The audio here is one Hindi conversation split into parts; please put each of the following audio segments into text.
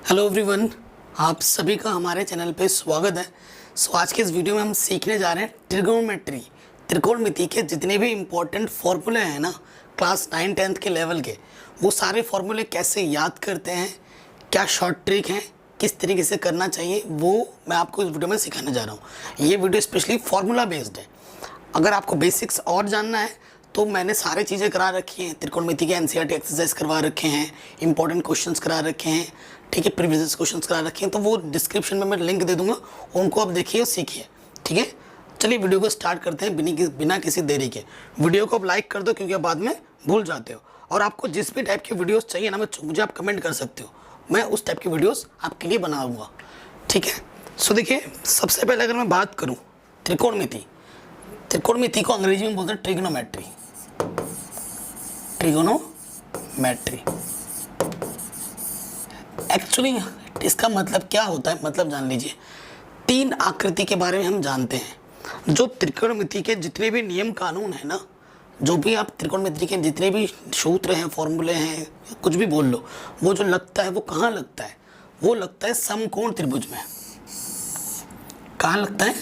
हेलो एवरीवन, आप सभी का हमारे चैनल पे स्वागत है। आज के इस वीडियो में हम सीखने जा रहे हैं ट्रिगोनोमेट्री, त्रिकोणमिति के जितने भी इम्पोर्टेंट फॉर्मूले हैं ना क्लास 9 10th के लेवल के, वो सारे फॉर्मूले कैसे याद करते हैं, क्या शॉर्ट ट्रिक हैं, किस तरीके से करना चाहिए, वो मैं आपको इस वीडियो में सिखाने जा रहा हूँ। ये वीडियो स्पेशली फार्मूला बेस्ड है। अगर आपको बेसिक्स और जानना है तो मैंने सारी चीज़ें करा रखी हैं। त्रिकोणमिति के एनसीईआरटी एक्सरसाइज करवा रखे हैं, इंपॉर्टेंट क्वेश्चंस करा रखे हैं, ठीक है, प्रीवियस क्वेश्चंस करा रखे हैं। तो वो डिस्क्रिप्शन में मैं लिंक दे दूंगा, उनको आप देखिए और सीखिए, ठीक है। चलिए वीडियो को स्टार्ट करते हैं बिना किसी देरी के। वीडियो को आप लाइक कर दो क्योंकि आप बाद में भूल जाते हो। और आपको जिस भी टाइप की वीडियोज़ चाहिए ना, मुझे आप कमेंट कर सकते हो, मैं उस टाइप की वीडियोज़ आपके लिए बनाऊँगा, ठीक है। सो देखिए, सबसे पहले अगर मैं बात करूँ त्रिकोणमिति को अंग्रेजी में बोलते हैं ट्रिग्नोमेट्री। ट्रिगोनोमेट्री एक्चुअली इसका मतलब क्या होता है, मतलब जान लीजिए। तीन आकृति के बारे में हम जानते हैं। जो त्रिकोणमिति के जितने भी नियम कानून है ना, जो भी आप त्रिकोणमिति के जितने भी सूत्र हैं, फॉर्मूले हैं, कुछ भी बोल लो, वो जो लगता है वो कहाँ लगता है? वो लगता है समकोण त्रिभुज में। कहाँ लगता है?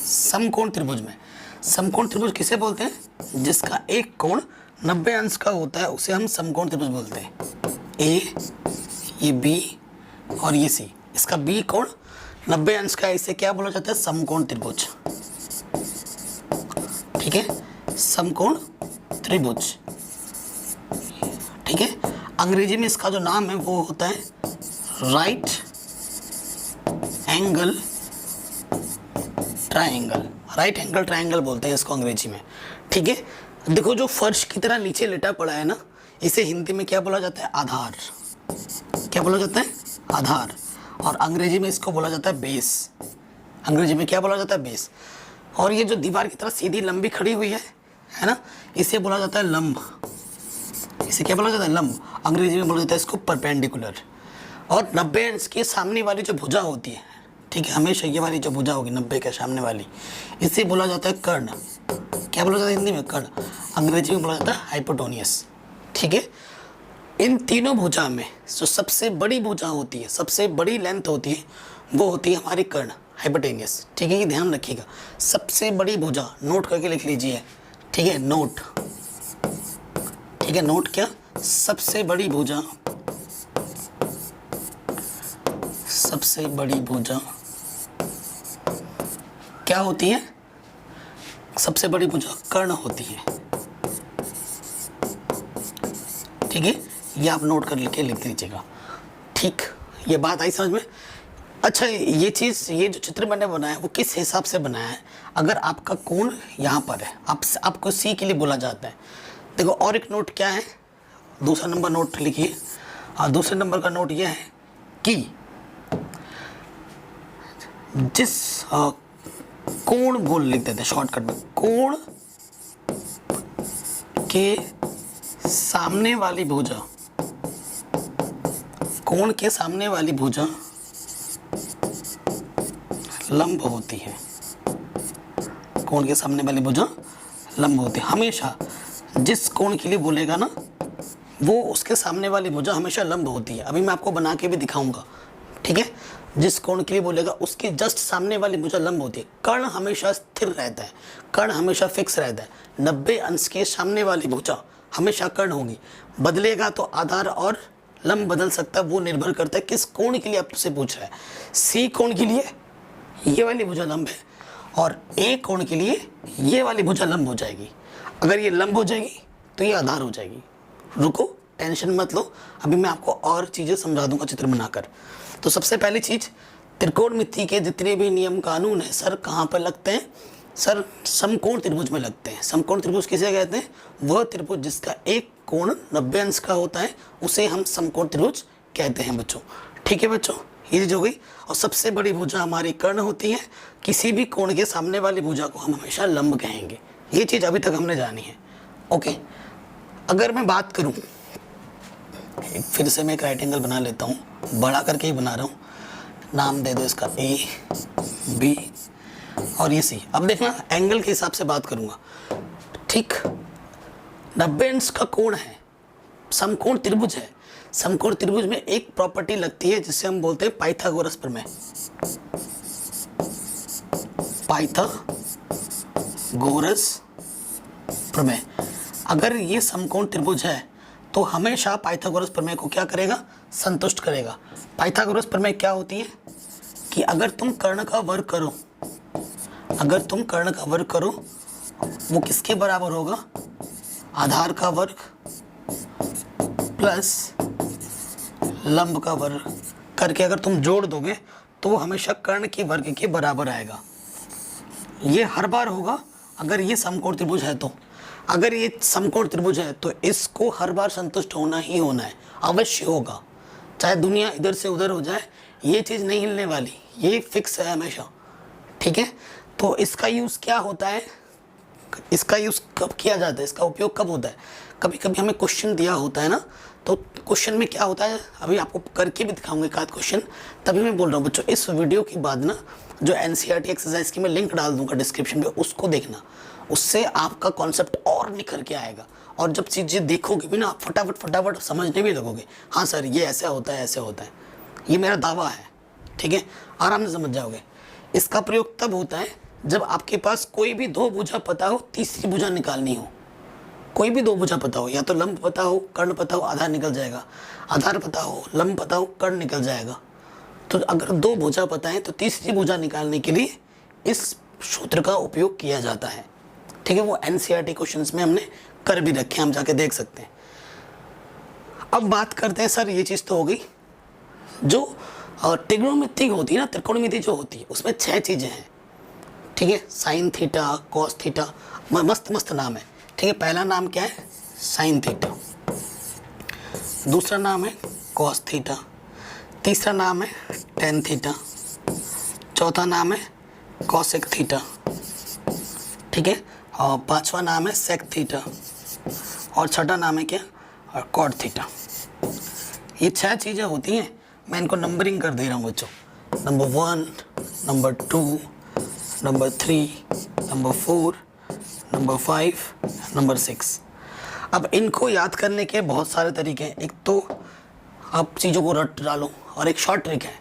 समकोण त्रिभुज में। समकोण त्रिभुज किसे बोलते हैं? जिसका एक कोण 90 अंश का होता है उसे हम समकोण त्रिभुज बोलते हैं। ए, ये बी और ये सी, इसका बी कोण 90 अंश का है, इसे क्या बोला जाता है? समकोण त्रिभुज, ठीक है, समकोण त्रिभुज, ठीक है। अंग्रेजी में इसका जो नाम है वो होता है right angle triangle. Right angle triangle बोलते हैं इसको अंग्रेजी में, ठीक है। देखो, जो फर्श की तरह नीचे लेटा पड़ा है ना, इसे हिंदी में क्या बोला जाता है? आधार। क्या बोला जाता है? आधार। और अंग्रेजी में इसको बोला जाता है बेस। अंग्रेजी में क्या बोला जाता है? बेस। और ये जो दीवार की तरह सीधी लंबी खड़ी हुई है ना, इसे बोला जाता है लंब। इसे क्या बोला जाता है? लंब। अंग्रेजी में बोला जाता है इसको परपेंडिकुलर। और 90 अंश के सामने वाली जो भुजा होती है, ठीक है, हमेशा ये वाली जो भुजा होगी 90 के सामने वाली, इसे बोला जाता है कर्ण। क्या बोला जाता है हिंदी में? कर्ण। अंग्रेजी में बोला जाता है हाइपोटेन्यूस, ठीक है। इन तीनों भुजा में जो सबसे बड़ी भुजा होती है, सबसे बड़ी लेंथ होती है, वो होती है हमारी कर्ण, हाइपोटेन्यूस, ठीक है। ये ध्यान रखिएगा, सबसे बड़ी भुजा, नोट करके लिख लीजिए, ठीक है, नोट, ठीक है, नोट। क्या? सबसे बड़ी भुजा, सबसे बड़ी भुजा क्या होती है? सबसे बड़ी भुजा कर्ण होती है, ठीक है। ये आप नोट कर लिख लीजिएगा, ठीक। ये बात आई समझ में? अच्छा, ये चीज़, ये जो चित्र मैंने बनाया है वो किस हिसाब से बनाया है? अगर आपका कोण यहाँ पर है, आपको सी के लिए बोला जाता है। देखो, और एक नोट क्या है, दूसरा नंबर नोट लिखिए। और दूसरे नंबर का नोट ये है कि जिस कोण बोल लिख देते हैं शॉर्टकट में, कोण के सामने वाली भुजा, कोण के सामने वाली भुजा लंब होती है। कोण के सामने वाली भुजा लंब होती है। हमेशा जिस कोण के लिए बोलेगा ना, वो उसके सामने वाली भुजा हमेशा लंब होती है। अभी मैं आपको बना के भी दिखाऊंगा, ठीक है। जिस कोण के लिए बोलेगा उसके जस्ट सामने वाली भुजा लंब होती है। कर्ण हमेशा स्थिर रहता है, कर्ण हमेशा फिक्स रहता है। 90 अंश के सामने वाली भुजा हमेशा कर्ण होगी। बदलेगा तो आधार और लंब बदल सकता है, वो निर्भर करता है किस कोण के लिए आप तुझसे पूछ रहा है। सी कोण के लिए ये वाली भुजा लंब है, और ए कोण के लिए ये वाली भुजा लंब हो जाएगी। अगर ये लंब हो जाएगी तो ये आधार हो जाएगी। रुको, टेंशन मत लो, अभी मैं आपको और चीज़ें समझा दूंगा चित्र बनाकर। तो सबसे पहली चीज़, त्रिकोणमिति के जितने भी नियम कानून हैं सर कहाँ पर लगते हैं? सर समकोण त्रिभुज में लगते हैं। समकोण त्रिभुज किसे कहते हैं? वह त्रिभुज जिसका एक कोण 90 अंश का होता है उसे हम समकोण त्रिभुज कहते हैं बच्चों, ठीक है बच्चों। ये चीज़ हो गई। और सबसे बड़ी भुजा हमारी कर्ण होती है। किसी भी कोण के सामने वाली भुजा को हम हमेशा लंब कहेंगे। ये चीज़ अभी तक हमने जानी है, ओके। अगर मैं बात करूँ, फिर से मैं एक राइट एंगल बना लेता हूँ, बड़ा करके ही बना रहा हूँ। नाम दे दो इसका ए, बी और ये सी। अब देखना, एंगल के हिसाब से बात करूँगा, ठीक। 90 अंश का कोण है, समकोण त्रिभुज है, समकोण त्रिभुज में एक प्रॉपर्टी लगती है जिसे हम बोलते हैं पाइथागोरस प्रमेय। पाइथागोरस प्रमेय। अगर ये समकोण त्रिभुज है तो हमेशा पाइथागोरस प्रमेय को क्या करेगा, संतुष्ट करेगा। पाइथागोरस प्रमेय क्या होती है कि अगर तुम कर्ण का वर्ग करो, अगर तुम कर्ण का वर्ग करो वो किसके बराबर होगा, आधार का वर्ग प्लस लंब का वर्ग करके अगर तुम जोड़ दोगे तो वो हमेशा कर्ण के वर्ग के बराबर आएगा। ये हर बार होगा अगर ये समकोण त्रिभुज है तो। अगर ये समकोण त्रिभुज है तो इसको हर बार संतुष्ट होना ही होना है, अवश्य होगा, चाहे दुनिया इधर से उधर हो जाए, ये चीज़ नहीं हिलने वाली, ये फिक्स है हमेशा। ठीक है, तो इसका यूज़ क्या होता है, इसका यूज़ कब किया जाता है, इसका उपयोग कब होता है, कभी कभी हमें क्वेश्चन दिया होता है ना, तो क्वेश्चन में क्या होता है, अभी आपको करके भी दिखाऊंगा एक आध क्वेश्चन, तभी मैं बोल रहा हूँ बच्चों इस वीडियो के बाद ना जो NCERT एक्सरसाइज की मैं लिंक डाल दूंगा डिस्क्रिप्शन में, उसको देखना, उससे आपका कॉन्सेप्ट और निखर के आएगा। और जब चीज़ें देखोगे भी ना आप फटाफट समझने भी लगोगे, हाँ सर ये ऐसा होता है, ऐसे होता है, ये मेरा दावा है। ठीक है, आराम से समझ जाओगे। इसका प्रयोग तब होता है जब आपके पास कोई भी दो भुजा पता हो, तीसरी भुजा निकालनी हो। कोई भी दो भुजा पता हो, या तो लंब पता हो, कर्ण पता हो, आधार निकल जाएगा, आधार पता हो, लंब पता हो, कर्ण निकल जाएगा। तो अगर दो भुजा पता है तो तीसरी भुजा निकालने के लिए इस सूत्र का उपयोग किया जाता है। ठीक है, वो NCERT क्वेश्चंस में हमने कर भी रखे, हम जाके देख सकते हैं। अब बात करते हैं, सर ये चीज़ तो हो गई, जो ट्रिग्नोमेट्री होती है ना, त्रिकोणमिति जो होती है उसमें 6 चीज़ें हैं। ठीक है, साइन थीटा, कॉस थीटा, मस्त मस्त नाम है। ठीक है, पहला नाम क्या है, साइन थीटा, दूसरा नाम है कॉस थीटा, तीसरा नाम है टेन थीटा, चौथा नाम है कॉसेक थीटा। ठीक है, और पांचवा नाम है सेक थीटा, और छठा नाम है क्या, और कॉट थीटा। ये 6 चीज़ें होती हैं, मैं इनको नंबरिंग कर दे रहा हूँ बच्चों, number 1, number 2, number 3, number 4, number 5, number 6। अब इनको याद करने के बहुत सारे तरीके हैं। एक तो आप चीज़ों को रट डालो, और एक शॉर्ट ट्रिक है।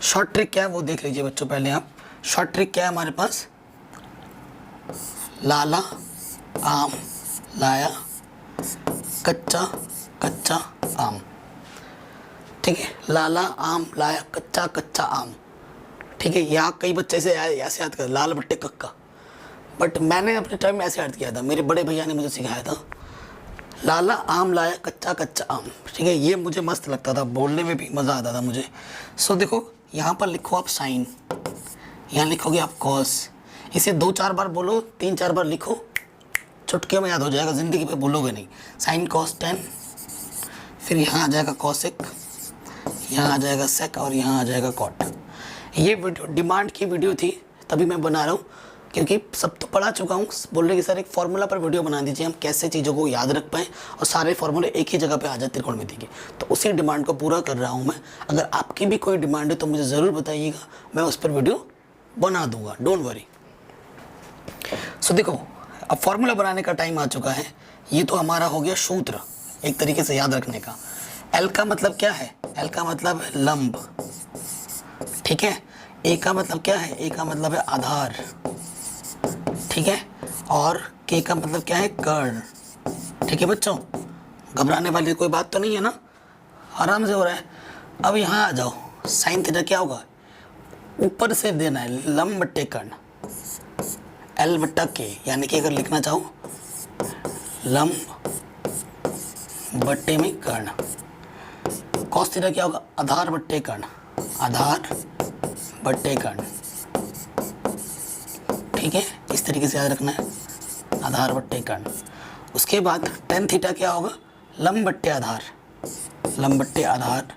शॉर्ट ट्रिक क्या है वो देख लीजिए बच्चों पहले आप। शॉर्ट ट्रिक क्या है हमारे पास, लाला आम लाया कच्चा कच्चा आम। ठीक है, लाला आम लाया कच्चा कच्चा आम। ठीक है, यहाँ कई बच्चे से ऐसे याद कर, लाल बट्टे कक्का, बट मैंने अपने टाइम में ऐसे याद किया था, मेरे बड़े भैया ने मुझे सिखाया था, लाला आम लाया कच्चा कच्चा आम। ठीक है, ये मुझे मस्त लगता था, बोलने में भी मज़ा आता था मुझे। सो देखो यहाँ पर लिखो आप साइन, यहाँ लिखोगे आप कॉस, इसे 2-4 बार बोलो, 3-4 बार लिखो, चुटकियों में याद हो जाएगा, ज़िंदगी पे भूलोगे नहीं। साइन कॉस टेन, फिर यहाँ आ जाएगा कॉसेक, यहाँ आ जाएगा सेक, और यहाँ आ जाएगा कॉट। ये वीडियो डिमांड की वीडियो थी, तभी मैं बना रहा हूँ, क्योंकि सब तो पढ़ा चुका हूँ। बोल रहे कि सर एक फार्मूला पर वीडियो बना दीजिए, हम कैसे चीज़ों को याद रख पाएँ और सारे फार्मूले एक ही जगह पे आ जाए त्रिकोणमिति के। तो उसी डिमांड को पूरा कर रहा हूँ मैं। अगर आपकी भी कोई डिमांड है तो मुझे ज़रूर बताइएगा, मैं उस पर वीडियो बना दूंगा, डोंट वरी। सो देखो अब फार्मूला बनाने का टाइम आ चुका है। ये तो हमारा हो गया सूत्र एक तरीके से याद रखने का। एल का मतलब क्या है, एल का मतलब है लंब। ठीक है, ए का मतलब क्या है, ए का मतलब है आधार। ठीक है, और के का मतलब क्या है, कर्ण। ठीक है बच्चों, घबराने वाली कोई बात तो नहीं है ना, आराम से हो रहा है। अब यहाँ आ जाओ, साइन थीटा क्या होगा, ऊपर से देना है लंब बट्टे कर्ण, एल बट्टा के, यानी कि अगर लिखना चाहो लंब बट्टे में कर्ण। कॉस थीटा क्या होगा, आधार बट्टे कर्ण, आधार बट्टे कर्ण। ठीक है, इस तरीके से याद रखना है, आधार बट्टे कर्ण। उसके बाद टेन थीटा क्या होगा, लंब बट्टे आधार, लंब बट्टे आधार।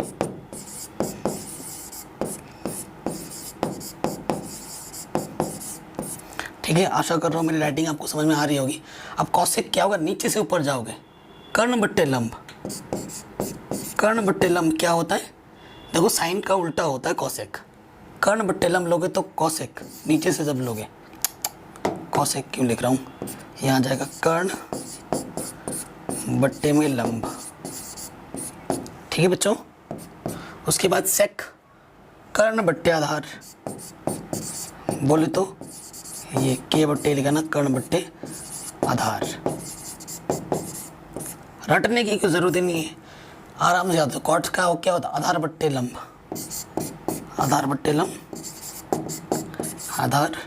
ठीक है, आशा कर रहा हूँ मेरी राइटिंग आपको समझ में आ रही होगी। अब कॉसेक क्या होगा, नीचे से ऊपर जाओगे, कर्ण बट्टे लंब। कर्ण बट्टे लंब क्या होता है, देखो साइन का उल्टा होता है कॉसेक। कर्ण बट्टे लंब लोगे तो कॉसेक, नीचे से जब लोगे, कॉसेक क्यों लिख रहा हूँ, यहाँ जाएगा कर्ण बट्टे में लंब। ठीक है बच्चों। उसके बाद सेक, कर्ण बट्टे आधार, बोले तो ये के बट्टे लिखा ना, कर्ण बट्टे आधार। रटने की कोई ज़रूरत ही नहीं है, आराम से याद हो। कॉट का वो क्या होता है, आधार बट्टे लंब, आधार बट्टे लंब, आधार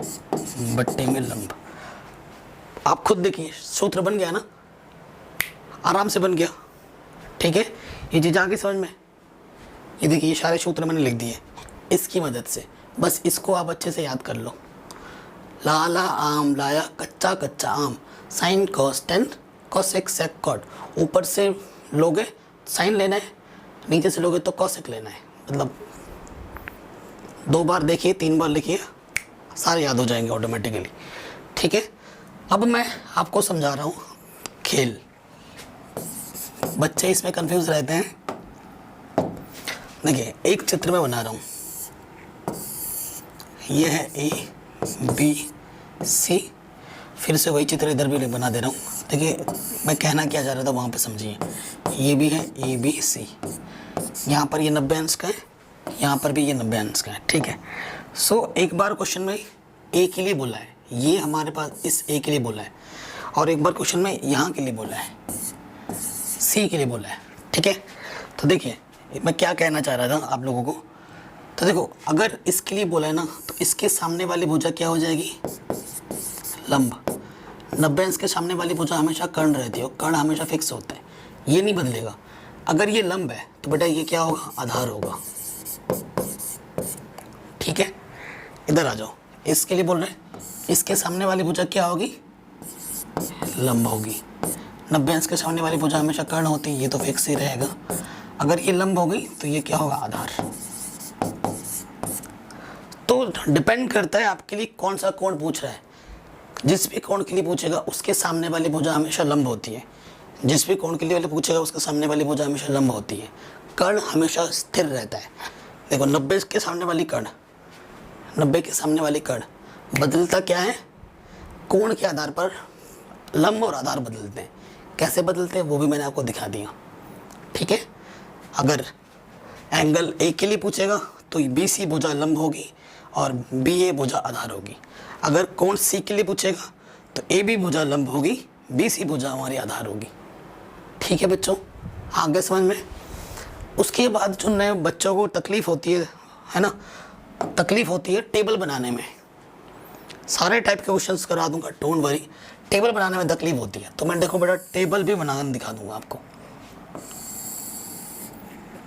बट्टे में लंब। आप खुद देखिए सूत्र बन गया ना, आराम से बन गया। ठीक है, ये चीज़ आ गई समझ में। ये देखिए ये सारे सूत्र मैंने लिख दिए इसकी मदद से, बस इसको आप अच्छे से याद कर लो। लाला आम लाया कच्चा कच्चा आम, sine cos tan cosec sec cot. ऊपर से लोगे साइन लेना है, नीचे से लोगे तो कॉसेक लेना है। मतलब 2 बार देखिए 3 बार लिखिए, सारे याद हो जाएंगे ऑटोमेटिकली। ठीक है, अब मैं आपको समझा रहा हूँ खेल। बच्चे इसमें कंफ्यूज रहते हैं। देखिए एक चित्र में बना रहा हूँ, ये है ए बी सी, फिर से वही चित्र इधर भी बना दे रहा हूँ। देखिए मैं कहना क्या चाह रहा था वहाँ पे समझिए। ये भी है ए बी सी, यहाँ पर ये 90 अंश का है, यहाँ पर भी ये 90 अंश का है। ठीक है, सो एक बार क्वेश्चन में ए के लिए बोला है, ये हमारे पास इस ए के लिए बोला है, और एक बार क्वेश्चन में यहाँ के लिए बोला है, सी के लिए बोला है। ठीक है, तो देखिए मैं क्या कहना चाह रहा था आप लोगों को। तो देखो अगर इसके लिए बोला है ना, तो इसके सामने वाली भुजा क्या हो जाएगी, लंब। 90 अंश के सामने वाली भुजा हमेशा कर्ण रहती है, कर्ण हमेशा फिक्स होता है, ये नहीं बदलेगा। अगर ये लंब है तो बेटा ये क्या होगा, आधार होगा। ठीक है, इधर आ जाओ, इसके लिए बोल रहे हैं इसके सामने वाली भुजा क्या होगी, लंब होगी। 90 अंश के सामने वाली भुजा हमेशा कर्ण होती है, ये तो फिक्स ही रहेगा। अगर ये लंब हो गई तो ये क्या होगा, आधार। तो डिपेंड करता है आपके लिए कौन सा कोण पूछ रहा है। जिस भी कोण के लिए पूछेगा उसके सामने वाली भुजा हमेशा लंब होती है, जिस भी कोण के लिए वाले पूछेगा उसके सामने वाली भुजा हमेशा लंब होती है। कर्ण हमेशा स्थिर रहता है। देखो 90 के सामने वाली कर्ण, 90 के सामने वाली कर्ण बदलता क्या है, कोण के आधार पर लंब और आधार बदलते हैं। कैसे बदलते हैं वो भी मैंने आपको दिखा दिया। ठीक है, अगर एंगल ए के लिए पूछेगा तो बी सी भुजा लंब होगी और बी ए भुजा आधार होगी। अगर कोण सी के लिए पूछेगा तो ए बी भुजा लंब होगी, बी सी भुजा हमारी आधार होगी। ठीक है बच्चों, आगे समझ में। उसके बाद जो नए बच्चों को तकलीफ़ होती है ना, तकलीफ़ होती है टेबल बनाने में। सारे टाइप के क्वेश्चंस करा दूंगा, डोंट वरी। टेबल बनाने में तकलीफ होती है तो मैं देखो बेटा टेबल भी बनाकर दिखा दूंगा आपको।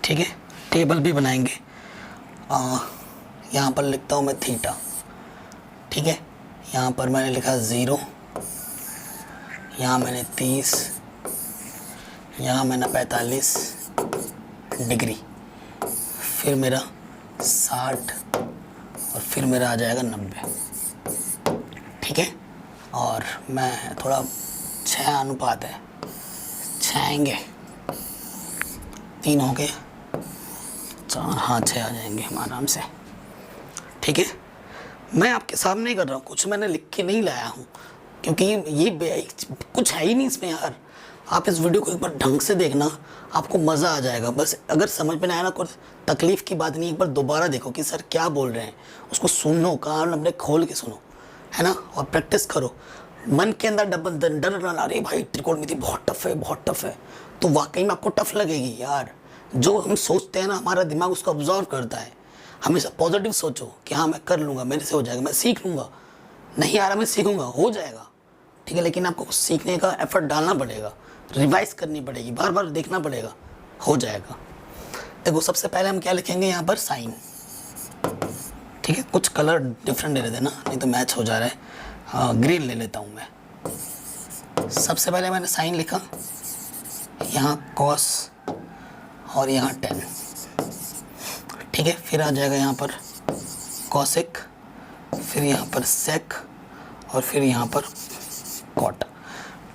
ठीक है, टेबल भी बनाएंगे। यहाँ पर लिखता हूँ मैं थीटा। ठीक है, यहाँ पर मैंने लिखा 0, यहाँ मैंने 30, यहाँ मैंने 45 डिग्री, फिर मेरा 60 और फिर मेरा आ जाएगा 90। ठीक है, और मैं थोड़ा 6 अनुपात है, 6 आएंगे, 3 हो गए, 4, हाँ 6 आ जाएंगे हम आराम से। ठीक है, मैं आपके सामने कर रहा हूँ, कुछ मैंने लिख के नहीं लाया हूँ, क्योंकि ये कुछ है ही नहीं इसमें यार। आप इस वीडियो को एक बार ढंग से देखना, आपको मज़ा आ जाएगा। बस अगर समझ में ना आया ना, कोई तकलीफ़ की बात नहीं, एक बार दोबारा देखो कि सर क्या बोल रहे हैं, उसको सुनो, कान अपने खोल के सुनो, है ना, और प्रैक्टिस करो। मन के अंदर डर ना, अरे भाई त्रिकोणमिति बहुत टफ है, बहुत टफ है, तो वाकई में आपको टफ लगेगी यार। जो हम सोचते हैं ना, हमारा दिमाग उसको ऑब्जर्व करता है। हमेशा पॉजिटिव सोचो कि हाँ मैं कर लूँगा, मेरे से हो जाएगा, मैं सीख लूँगा, नहीं आ रहा मैं सीखूँगा, हो जाएगा। ठीक है, लेकिन आपको सीखने का एफर्ट डालना पड़ेगा, रिवाइज करनी पड़ेगी, बार बार देखना पड़ेगा, हो जाएगा। देखो सबसे पहले हम क्या लिखेंगे यहाँ पर, साइन। ठीक है, कुछ कलर डिफरेंट ले लेते ना, नहीं तो मैच हो जा रहा है। ग्रीन ले लेता हूँ मैं। सबसे पहले मैंने साइन लिखा, यहाँ कॉस और यहाँ टेन। ठीक है, फिर आ जाएगा यहाँ पर कॉसेक, फिर यहाँ पर सेक और फिर यहाँ पर कॉट।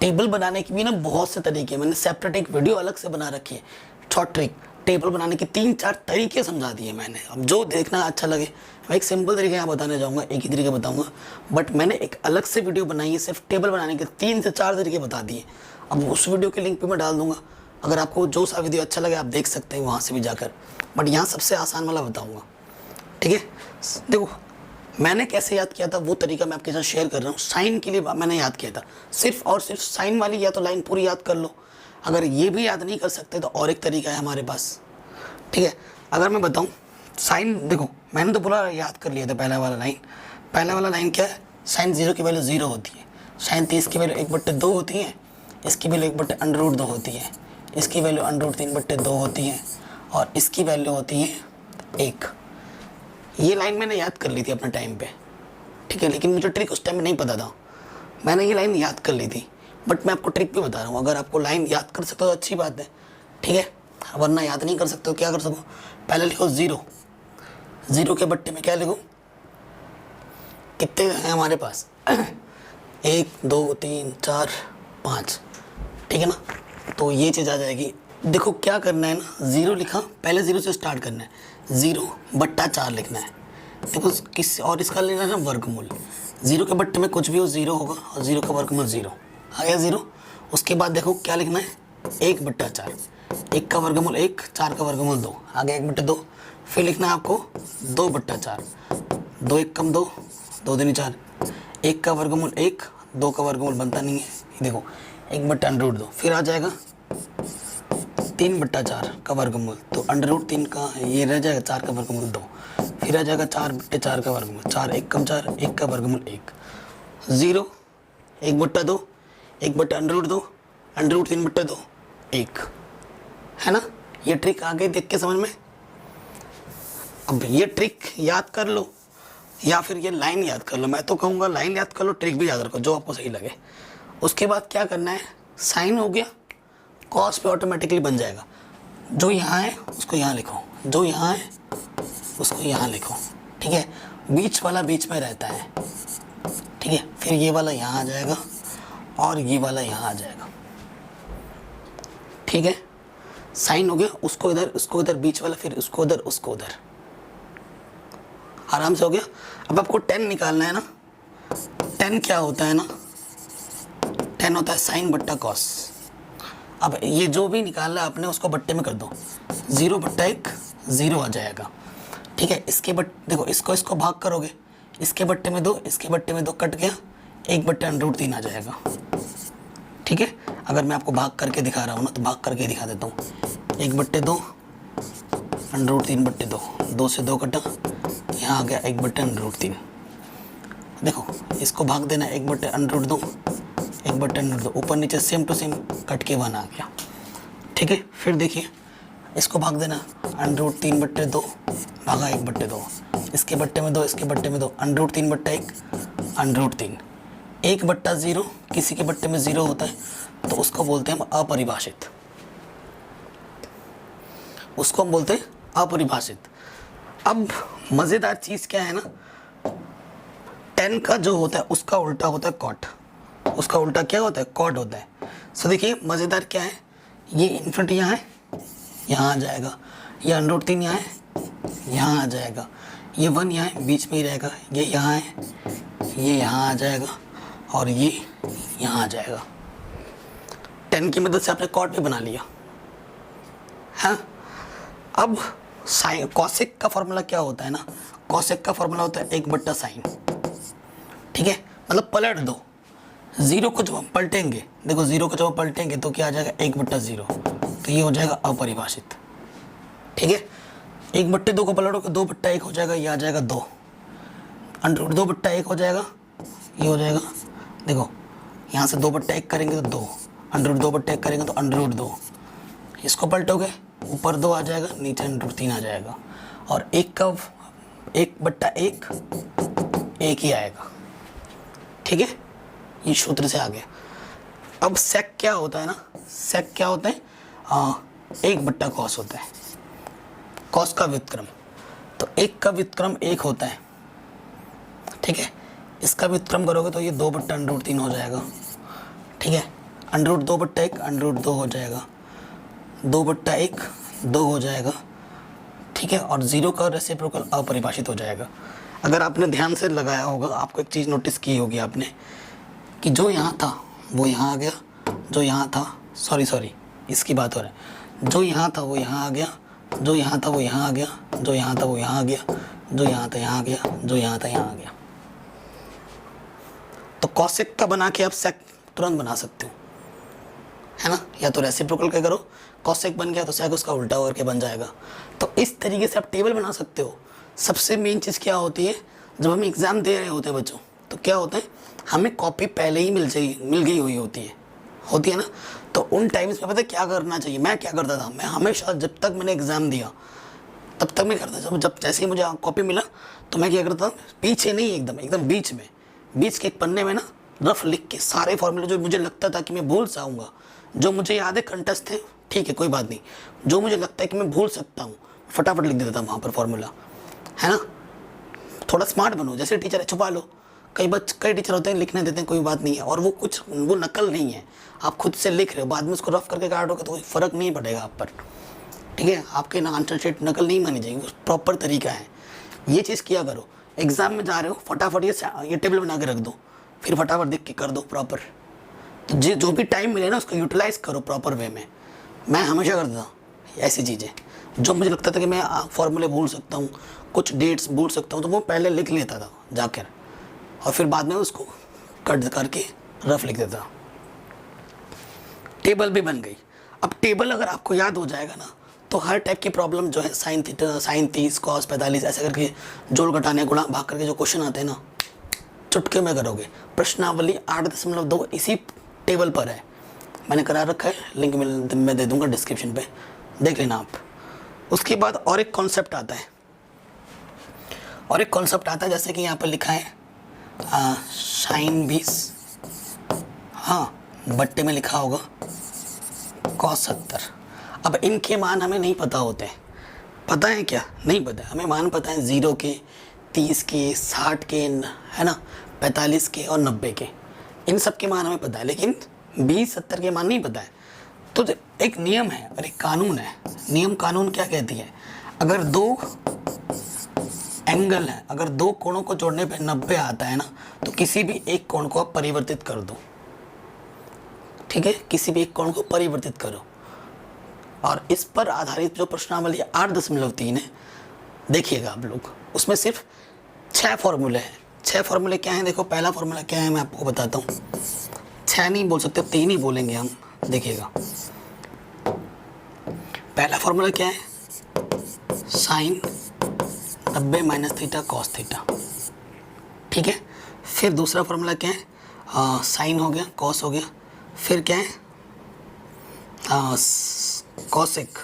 टेबल बनाने की भी ना बहुत से तरीके, मैंने सेपरेट एक वीडियो अलग से बना रखी है, शॉर्ट ट्रिक। टेबल बनाने के 3-4 तरीके समझा दिए मैंने। अब जो देखना अच्छा लगे, मैं एक सिंपल तरीके यहाँ बताने जाऊँगा, एक ही तरीके बताऊँगा, बट मैंने एक अलग से वीडियो बनाई है सिर्फ टेबल बनाने के 3 से 4 तरीके बता दिए। अब उस वीडियो के लिंक पे मैं डाल दूँगा, अगर आपको जो सा वीडियो अच्छा लगे आप देख सकते हैं वहाँ से भी जाकर, बट यहाँ सबसे आसान वाला बताऊँगा, ठीक है। देखो मैंने कैसे याद किया था वो तरीका मैं आपके साथ शेयर कर रहा हूँ। साइन के लिए मैंने याद किया था, सिर्फ और सिर्फ साइन वाली या तो लाइन पूरी याद कर लो। अगर ये भी याद नहीं कर सकते तो और एक तरीका है हमारे पास, ठीक है। अगर मैं बताऊँ साइन, देखो मैंने तो पूरा याद कर लिया था पहला वाला लाइन क्या है, साइन 0 की वैल्यू 0 होती है, साइन 30 की वैल्यू 1/2 होती है, इसकी वैल्यू 1/√2 होती है, इसकी वैल्यू √3/2 होती है, और इसकी वैल्यू होती है 1। ये लाइन मैंने याद कर ली थी अपने टाइम पे, ठीक है, लेकिन मुझे ट्रिक उस टाइम में नहीं पता था, मैंने ये लाइन याद कर ली थी। बट मैं आपको ट्रिक भी बता रहा हूँ, अगर आपको लाइन याद कर सकते हो तो अच्छी बात है, ठीक है, वरना याद नहीं कर सकते हो क्या कर सको, पहले लिखो 0 के बट्टे में क्या लिखो, कितने हैं हमारे पास 1 2 3 4 5, ठीक है ना। तो ये चीज़ आ जाएगी। देखो क्या करना है ना, 0 लिखा, पहले 0 से स्टार्ट करना है, 0/4 लिखना है। देखो किस, और इसका लेना है वर्गमूल, 0 के बट्टे में कुछ भी हो 0 होगा, और 0 का वर्गमूल 0 आ गया 0। उसके बाद देखो क्या लिखना है, 1/4, 1 का वर्गमूल 1, 4 का वर्गमूल 2 आ गया 1/2। फिर लिखना है आपको 2/4, 2 1 कम 2, 2 दूनी 4, 1 का वर्गमूल 1, 2 का वर्गमूल बनता नहीं है, ये देखो 1/√2। फिर आ जाएगा 3/4 का वर्गमूल, तो √3 का ये रह जाएगा, 4 का वर्गमूल 2। फिर आ जाएगा 4/4 का वर्गमूल, 4 1 कम 4, 1 का वर्गमूल 1, 0 1/2, 1/√2, √3/2 1, है ना। ये ट्रिक आ गई देख के समझ में। अब ये ट्रिक याद कर लो या फिर ये लाइन याद कर लो, मैं तो कहूँगा लाइन याद कर लो, ट्रिक भी याद रखो जो आपको सही लगे। उसके बाद क्या करना है, साइन हो गया, कॉस पे ऑटोमेटिकली बन जाएगा, जो यहाँ है उसको यहाँ लिखो, जो यहाँ है उसको यहाँ लिखो, ठीक है, बीच वाला बीच में रहता है, ठीक है। फिर ये वाला यहाँ आ जाएगा और ये वाला यहाँ आ जाएगा, ठीक है। साइन हो गया, उसको इधर, उसको इधर, बीच वाला, फिर उसको उधर, उसको उधर, आराम से हो गया। अब आपको 10 निकालना है ना, 10 क्या होता है ना, 10 होता है साइन बट्टा कॉस। अब ये जो भी निकालना है आपने उसको बट्टे में कर दो, 0/1 0 आ जाएगा, ठीक है। इसके देखो इसको भाग करोगे, इसके बट्टे में 2, इसके बट्टे में 2 कट गया, 1/√3 आ जाएगा, ठीक है। अगर मैं आपको भाग करके दिखा रहा हूँ ना तो भाग करके दिखा देता हूँ, 1/2 √3/2, 2 से 2 कटा, यहाँ आ गया 1/√3। देखो इसको भाग देना, 1/√2, 1/√2, ऊपर नीचे सेम टू सेम कट के 1 आ गया, ठीक है। फिर देखिए इसको भाग देना, √3/2 भागा 1/2, इसके बट्टे में 2, इसके बट्टे में 2, √3/1 √3, 1/0 किसी के बट्टे में 0 होता है तो उसको बोलते हैं हम अपरिभाषित, उसको हम बोलते हैं अपरिभाषित। अब मज़ेदार चीज़ क्या है ना, 10 का जो होता है उसका उल्टा होता है कॉट, उसका उल्टा क्या होता है, कॉट होता है। सो देखिए मज़ेदार क्या है, ये इन्फिनिट यहाँ है, यहाँ आ जाएगा, ये √3 यहाँ है, यहाँ आ जाएगा, ये 1 यहाँ है, बीच में ही रहेगा, ये यहाँ है, ये यहाँ आ जाएगा, और ये यहाँ आ जाएगा। 10 की मदद से आपने कॉट भी बना लिया, हाँ। अब साइन कॉसेक का फॉर्मूला क्या होता है ना, कॉसेक का फॉर्मूला होता है 1/sin, ठीक है, मतलब पलट दो, 0 को जब हम पलटेंगे, देखो 0 को जब हम पलटेंगे तो क्या आ जाएगा 1/0, तो ये हो जाएगा अपरिभाषित, ठीक है। 1/2 को पलटोगे 2/1 हो जाएगा, ये आ जाएगा 2, √2/1 हो जाएगा, ये हो जाएगा, देखो यहाँ से 2/1 करेंगे तो 2, √2/1 करेंगे तो √2, इसको पलटोगे ऊपर 2 आ जाएगा, नीचे √3 आ जाएगा, और 1/1 1 ही आएगा, ठीक है। ये सूत्र से आ गया। अब सेक क्या होता है ना, सेक क्या होता है, 1/cos होता है, कॉस का व्युत्क्रम, तो 1 का व्युत्क्रम 1 होता है, ठीक है। इसका व्युत्क्रम करोगे तो ये 2/√3 हो जाएगा, ठीक है, √2/1 √2 हो जाएगा, 2/1 2 हो जाएगा, ठीक है, और 0 का रेसिप्रोकल अपरिभाषित हो जाएगा। अगर आपने ध्यान से लगाया होगा, आपको एक चीज़ नोटिस की होगी आपने कि जो यहाँ था वो यहाँ आ गया, जो यहाँ था सॉरी इसकी बात हो रहा है। जो यहाँ था वो यहाँ आ गया, जो यहाँ था वो यहाँ आ गया, जो यहाँ था वो यहाँ आ गया, जो यहाँ था यहाँ आ गया, जो यहाँ था यहाँ आ गया। तो कॉसेक का बना के आप सेक तुरंत बना सकते हो, है ना। या तो रेसिप्रोकल का करो, कॉसेक बन गया तो सेक उसका उल्टा करके बन जाएगा। तो इस तरीके से आप टेबल बना सकते हो। सबसे मेन चीज़ क्या होती है, जब हम एग्ज़ाम दे रहे होते हैं बच्चों, तो क्या होता है, हमें कॉपी पहले ही मिल गई हुई होती है ना। तो उन टाइम्स में पता है क्या करना चाहिए, मैं क्या करता था, मैं हमेशा जब तक मैंने एग्ज़ाम दिया तब तक मैं करता था, जब जैसे ही मुझे कॉपी मिला तो मैं क्या करता था, पीछे नहीं, एकदम बीच के एक पन्ने में ना रफ लिख के सारे फॉर्मूले जो मुझे लगता था कि मैं भूल जाऊँगा, जो मुझे याद है कंटेस्ट थे, ठीक है कोई बात नहीं, जो मुझे लगता है कि मैं भूल सकता हूँ फटाफट लिख देता था वहाँ पर फॉर्मूला, है ना। थोड़ा स्मार्ट बनो, जैसे टीचर है छुपा लो, कई टीचर होते हैं लिखने देते हैं, कोई बात नहीं है, और वो नकल नहीं है, आप खुद से लिख रहे हो, बाद में उसको रफ करके काटोगे तो कोई फ़र्क नहीं पड़ेगा आप पर, ठीक है। आपके ना आंसर शीट नकल नहीं मानी जाएगी, वो प्रॉपर तरीका है। ये चीज़ किया करो, एग्ज़ाम में जा रहे हो फटाफट ये टेबल बना के रख दो, फिर फटाफट देख के कर दो प्रॉपर। तो जो भी टाइम मिले ना उसको यूटिलाइज़ करो प्रॉपर वे में। मैं हमेशा करता था ऐसी चीज़ें, जो मुझे लगता था कि मैं फॉर्मूले भूल सकता हूँ, कुछ डेट्स भूल सकता हूँ, तो वो पहले लिख लेता था जाकर, और फिर बाद में उसको कट करके रफ लिख देता। टेबल भी बन गई। अब टेबल अगर आपको याद हो जाएगा ना, तो हर टाइप की प्रॉब्लम जो है साइन 30 कॉस 45 ऐसे करके जोड़ घटाने गुणा भाग करके जो क्वेश्चन आते हैं ना, चुटके में करोगे। प्रश्नावली 8.2 इसी टेबल पर है, मैंने करा रखा है, लिंक मैं दे दूंगा डिस्क्रिप्शन पे, देख लेना आप। उसके बाद और एक कॉन्सेप्ट आता है, जैसे कि यहाँ पर लिखा है साइन 20, हाँ बट्टे में लिखा होगा cos 70। अब इनके मान हमें नहीं पता होते हैं, पता है क्या, नहीं पता है हमें, मान पता है 0 के, 30 के, 60 के, है ना, 45 के और 90 के, इन सब के मान हमें पता है, लेकिन 20 70 के मान नहीं पता है। तो एक नियम है और एक कानून है। कानून क्या कहती है, अगर दो एंगल है, अगर दो कोणों को जोड़ने पे 90 आता है ना, तो किसी भी एक कोण को आप परिवर्तित कर दो, ठीक है, किसी भी एक कोण को परिवर्तित करो। और इस पर आधारित जो प्रश्नावली 8.3 है, देखिएगा आप लोग, उसमें सिर्फ 6 फॉर्मूले हैं। 6 फॉर्मूले क्या हैं, देखो पहला फॉर्मूला क्या है मैं आपको बताता हूँ, 6 नहीं बोल सकते, 3 ही बोलेंगे हम, देखिएगा। पहला फॉर्मूला क्या है, sine 90 minus theta cos theta, ठीक है। फिर दूसरा फॉर्मूला क्या है, साइन हो गया, कॉस हो गया, फिर क्या है, cosec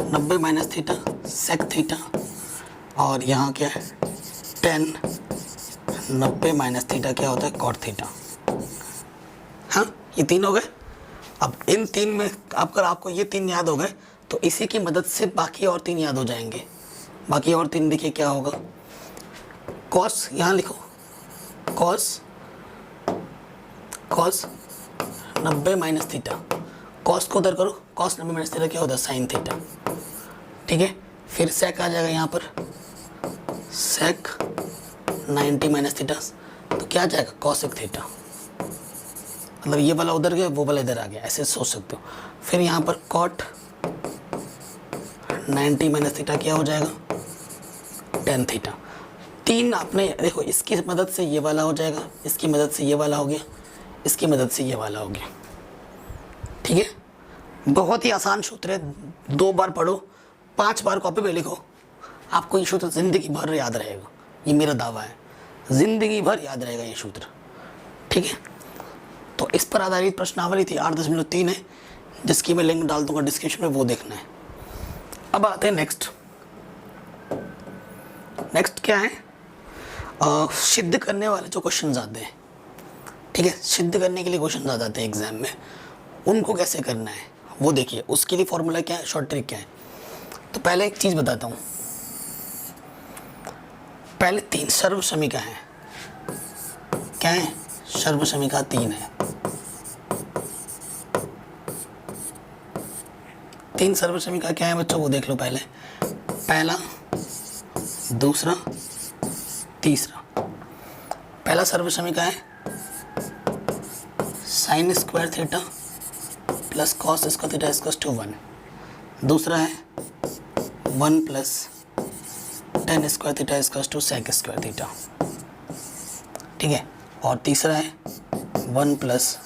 90 minus theta sec theta, और यहाँ क्या है, टेन 90 माइनस थीटा क्या होता है, कॉट थीटा। हाँ, ये 3 हो गए। अब इन 3 में अगर आपको ये 3 याद हो गए, तो इसी की मदद से बाकी और 3 याद हो जाएंगे। बाकी और 3 देखिए क्या होगा, कॉस, यहाँ लिखो कॉस 90 माइनस थीटा, कॉस को उधर करो, कॉस 90 माइनस थीटा क्या होता है, साइन थीटा, ठीक है। फिर सेक आ जाएगा यहाँ पर, सेक 90 माइनस थीटा, तो क्या आ जाएगा, कॉसेक थीटा, मतलब ये वाला उधर गया, वो वाला इधर आ गया, ऐसे सोच सकते हो। फिर यहाँ पर कॉट 90 माइनस थीटा क्या हो जाएगा, टेन थीटा। 3 आपने देखो, इसकी मदद से ये वाला हो जाएगा, इसकी मदद से ये वाला हो गया, इसकी मदद से ये वाला हो गया, ठीक है। बहुत ही आसान सूत्र है, 2 बार पढ़ो, 5 बार कॉपी पे लिखो, आपको ये सूत्र ज़िंदगी भर याद रहेगा, ये मेरा दावा है, ज़िंदगी भर याद रहेगा ये सूत्र, ठीक है। तो इस पर आधारित प्रश्नावली थी, 8.3 है, जिसकी मैं लिंक डाल दूंगा डिस्क्रिप्शन में, वो देखना है। अब आते हैं नेक्स्ट क्या है, सिद्ध करने वाले जो क्वेश्चन आते हैं, ठीक है, सिद्ध करने के लिए क्वेश्चन आ जाते हैं एग्जाम में, उनको कैसे करना है वो देखिए। उसके लिए फॉर्मूला क्या है, शॉर्ट ट्रिक क्या है। तो पहले एक चीज़ बताता हूँ, पहले 3 सर्वसमीका है, क्या है, सर्वसमीका 3 है। 3 सर्वसमीका क्या है बच्चों, वो देख लो पहले, पहला, दूसरा, तीसरा। पहला सर्वसमीका है sine square theta plus cos square theta equals to 1। दूसरा है 1 plus tan square theta equals to sec square theta, ठीक है। और तीसरा है 1 plus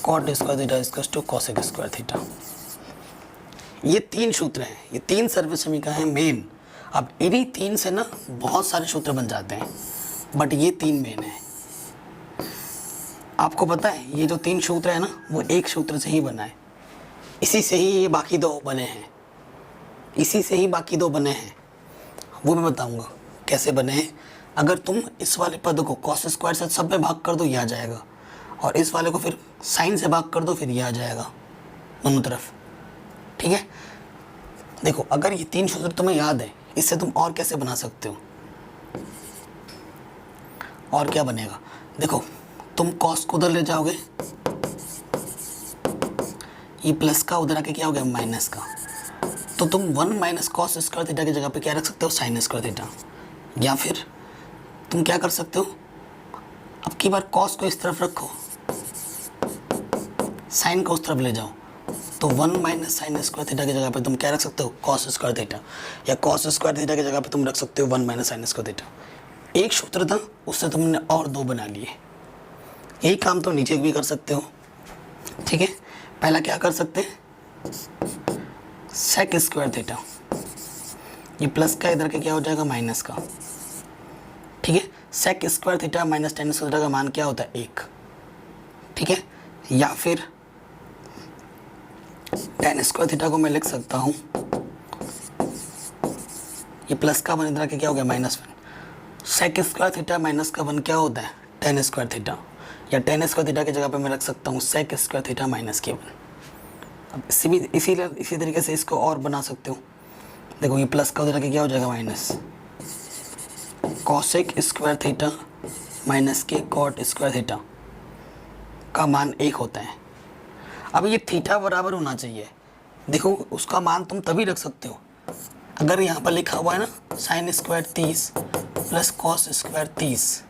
cot square theta equals to cosec square theta. ये 3 सूत्र हैं, ये 3 सर्वोच्च समीकरण हैं मेन। अब इन्हीं 3 से ना बहुत सारे सूत्र बन जाते हैं, बट ये 3 मेन हैं। आपको पता है ये जो 3 सूत्र है ना, वो एक सूत्र से ही बना है। इसी से ही ये बाकी 2 बने हैं, इसी से ही बाकी 2 बने हैं। वो मैं बताऊंगा कैसे बने हैं। अगर तुम इस वाले पद को कॉस स्क्वायर से सब में भाग कर दो, ये आ जाएगा, और इस वाले को फिर साइन से भाग कर दो, फिर ये आ जाएगा दोनों तरफ, ठीक है। देखो अगर ये 3 सूत्र तुम्हें याद है, इससे तुम और कैसे बना सकते हो, और क्या बनेगा। देखो तुम कॉस को उधर ले जाओगे, ये प्लस का उधर आके क्या हो गया माइनस का, तो तुम 1 माइनस कॉस स्क्वायर थीटा की जगह पे क्या रख सकते हो, साइन स्क्वायर थीटा। या फिर तुम क्या कर सकते हो, अब की बार कॉस को इस तरफ रखो, साइन को उस तरफ ले जाओ, तो 1 माइनस साइन स्क्वायर थीटा की जगह पे तुम क्या रख सकते हो, कॉस स्क्वायर थीटा। या कॉस स्क्वायर थीटा की जगह पे तुम रख सकते हो 1 माइनस साइन स्क्वायर थीटा। एक सूत्र था, उससे तुमने और 2 बना लिए। यही काम तुम नीचे भी कर सकते हो, ठीक है। पहला क्या कर सकते हैं, सेक स्क्वायर थीटा, ये प्लस का इधर के क्या हो जाएगा माइनस का, ठीक है। Sec square theta minus tan square theta का मान क्या होता है 1, ठीक है। या फिर टेन स्क्वायर थीटा को मैं लिख सकता हूँ, ये प्लस का 1 इधर के क्या हो गया -1। सेक स्क्वायर थीटा माइनस का 1 क्या होता है, टेन स्क्वायर थीटा। या टेन स्क्वायर थीटा की जगह पे मैं रख सकता हूँ सेक स्क्वायर थीटा माइनस के 1। अब इसी तरीके से इसको और बना सकते हो। देखो ये प्लस का उधर के क्या हो जाएगा minus, cosec square theta minus के कॉट स्क्वायर थीटा का मान 1 होता है। अब ये थीटा बराबर होना चाहिए। देखो उसका मान तुम तभी रख सकते हो अगर यहाँ पर लिखा हुआ है ना sine square 30 plus cos square 30,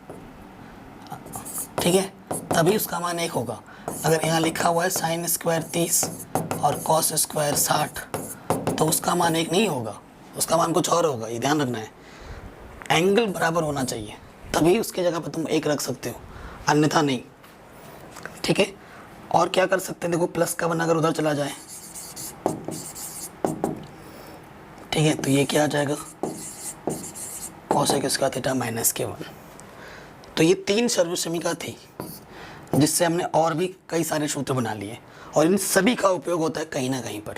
ठीक है, तभी उसका मान 1 होगा। अगर यहाँ लिखा हुआ है साइन स्क्वायर 30 और कॉस स्क्वायर 60, तो उसका मान 1 नहीं होगा, उसका मान कुछ और होगा, ये ध्यान रखना है। एंगल बराबर होना चाहिए, तभी उसके जगह पर तुम 1 रख सकते हो, अन्यथा नहीं, ठीक है। और क्या कर सकते हैं, देखो प्लस का 1 अगर उधर चला जाए, ठीक है, तो ये क्या आ जाएगा कॉसेक स्क्वायर थीटा माइनस के 1। तो ये 3 सर्वोच्च समीकरण थी जिससे हमने और भी कई सारे सूत्र बना लिए, और इन सभी का उपयोग होता है कहीं ना कहीं पर,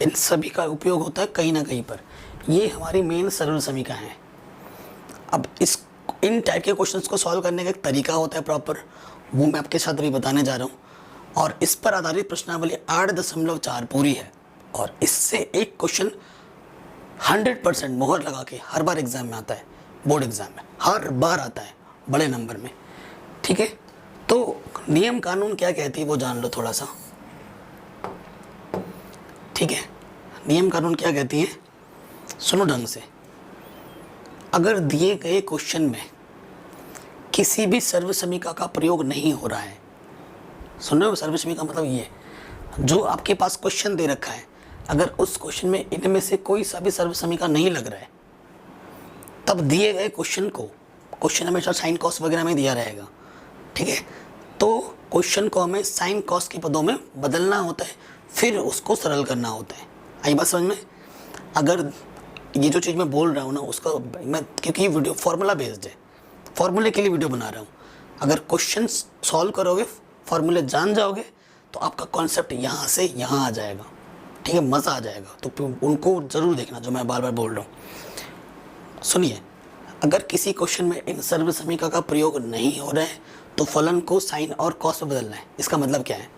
इन सभी का उपयोग होता है कहीं ना कहीं पर। ये हमारी मेन सर्वोच्च समीकरण है। अब इन टाइप के क्वेश्चंस को सॉल्व करने का एक तरीका होता है प्रॉपर, वो मैं आपके साथ अभी बताने जा रहा हूँ। और इस पर आधारित प्रश्नावली 8.4 पूरी है, और इससे एक क्वेश्चन 100% मोहर लगा के हर बार एग्जाम में आता है, बोर्ड एग्जाम में हर बार आता है बड़े नंबर में, ठीक है। तो नियम कानून क्या कहती है वो जान लो थोड़ा सा, ठीक है। नियम कानून क्या कहती है, सुनो ढंग से। अगर दिए गए क्वेश्चन में किसी भी सर्वोच्च समीकरण का प्रयोग नहीं हो रहा है, सुन रहे हो, सर्वोच्च समीकरण मतलब ये जो आपके पास क्वेश्चन दे रखा है, अगर उस क्वेश्चन में इनमें से कोई सा भी सर्वोच्च समीकरण नहीं लग रहा है, तब दिए गए क्वेश्चन हमेशा साइन कॉस वगैरह में दिया रहेगा, ठीक है। तो क्वेश्चन को हमें साइन कॉस के पदों में बदलना होता है, फिर उसको सरल करना होता है। आई बात समझ में। अगर ये जो चीज़ मैं बोल रहा हूँ ना, उसका मैं, क्योंकि ये वीडियो फार्मूला बेस्ड है, फार्मूले के लिए वीडियो बना रहा हूँ। अगर क्वेश्चन सॉल्व करोगे, फार्मूले जान जाओगे, तो आपका कॉन्सेप्ट यहाँ से यहाँ आ जाएगा, ठीक है, मज़ा आ जाएगा। तो उनको ज़रूर देखना जो मैं बार बार बोल रहा हूँ। सुनिए, अगर किसी क्वेश्चन में इन सर्वोच्च समीकरण का प्रयोग नहीं हो रहा है, तो फलन को साइन और कॉस में बदलना है। इसका मतलब क्या है,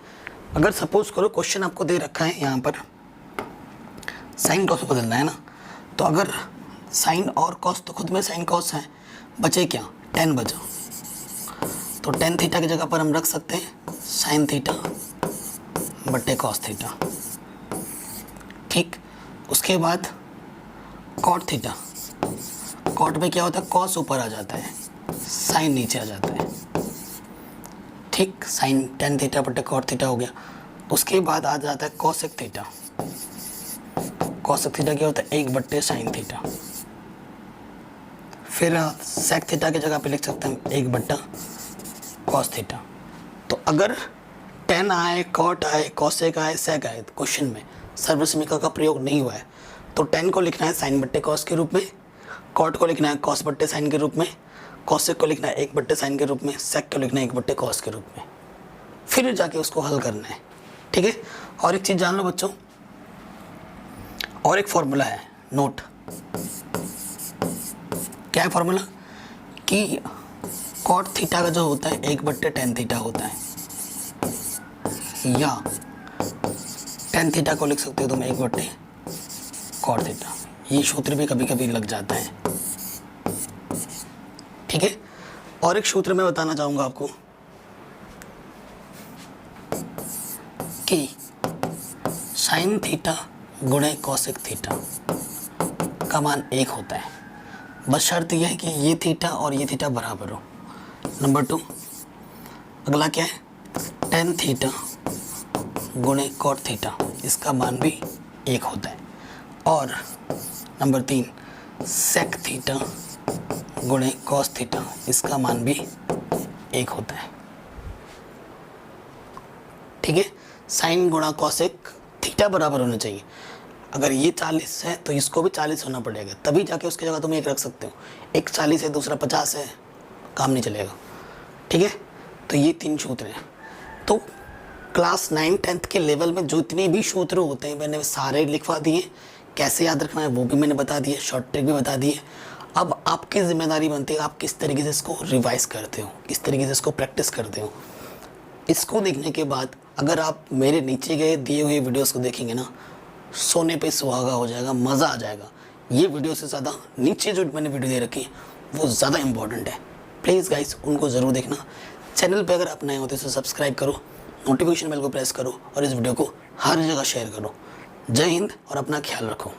अगर सपोज करो क्वेश्चन आपको दे रखा है यहाँ पर साइन कॉस में बदलना है ना, तो अगर साइन और कॉस तो खुद में साइन कॉस है, बचे क्या, टेन बचा, तो टेन थीटा की जगह पर हम रख सकते हैं साइन थीटा बट्टे कॉस थीटा, ठीक। उसके बाद कॉट थीटा, कॉट में क्या होता है, कॉस ऊपर आ जाता है, साइन नीचे आ जाता है, ठीक। साइन टेन थीटा बट्टे कॉट थीटा हो गया। उसके बाद आ जाता है कॉसेक थीटा। कॉसेक थीटा क्या होता है, 1/sin थीटा। फिर सेक थीटा की जगह पे लिख सकते हैं 1/cos थीटा। तो अगर टेन आए, कॉट आए, कॉसेक आए, सेक आए, तो क्वेश्चन में सर्वसमीका का प्रयोग नहीं हुआ है, तो टेन को लिखना है sin/cos के रूप में, कॉट को लिखना है cos/sin के रूप में, कॉसेक को लिखना है 1/sin के रूप में, सेक को लिखना है 1/cos के रूप में। फिर जाके उसको हल करना है, ठीक है। और एक चीज़ जान लो बच्चों, और एक फॉर्मूला है, नोट। क्या है फॉर्मूला, कि कॉट थीटा का जो होता है 1/tan थीटा होता है, या tan थीटा को लिख सकते हो तुम 1/cot थीटा। ये सूत्र भी कभी कभी लग जाता है, ठीक है। और एक सूत्र मैं बताना चाहूँगा आपको कि साइन थीटा गुणे कॉसेक थीटा का मान 1 होता है। बस शर्त यह है कि ये थीटा और ये थीटा बराबर हो। नंबर 2, अगला क्या है, tan थीटा गुणे कॉट थीटा, इसका मान भी 1 होता है। और नंबर 3, सेक थीटा गुणे कॉस थीटा, इसका मान भी 1 होता है, ठीक है। साइन गुणा कॉसेक थीटा बराबर होना चाहिए। अगर ये 40 है तो इसको भी 40 होना पड़ेगा, तभी जाके उसकी जगह तुम 1 रख सकते हो। एक 40 है, दूसरा 50 है, काम नहीं चलेगा, ठीक है। तो ये 3 सूत्र हैं। तो क्लास 9 10th के लेवल में जितने भी सूत्र होते हैं मैंने सारे लिखवा दिए, कैसे याद रखना है वो भी मैंने बता दिया, शॉर्ट ट्रिक भी बता दिए। अब आपकी जिम्मेदारी बनती है आप किस तरीके से इसको रिवाइज करते हो, किस तरीके से इसको प्रैक्टिस करते हो। इसको देखने के बाद अगर आप मेरे नीचे गए दिए हुए वीडियोस को देखेंगे ना, सोने पे सुहागा हो जाएगा, मज़ा आ जाएगा। ये वीडियो से ज़्यादा नीचे जो मैंने वीडियो दे रखी वो ज़्यादा इंपॉर्टेंट है। प्लीज़ गाइस उनको ज़रूर देखना। चैनल पे अगर आप नए होते तो सब्सक्राइब करो, नोटिफिकेशन बेल को प्रेस करो और इस वीडियो को हर जगह शेयर करो। जय हिंद और अपना ख्याल रखो।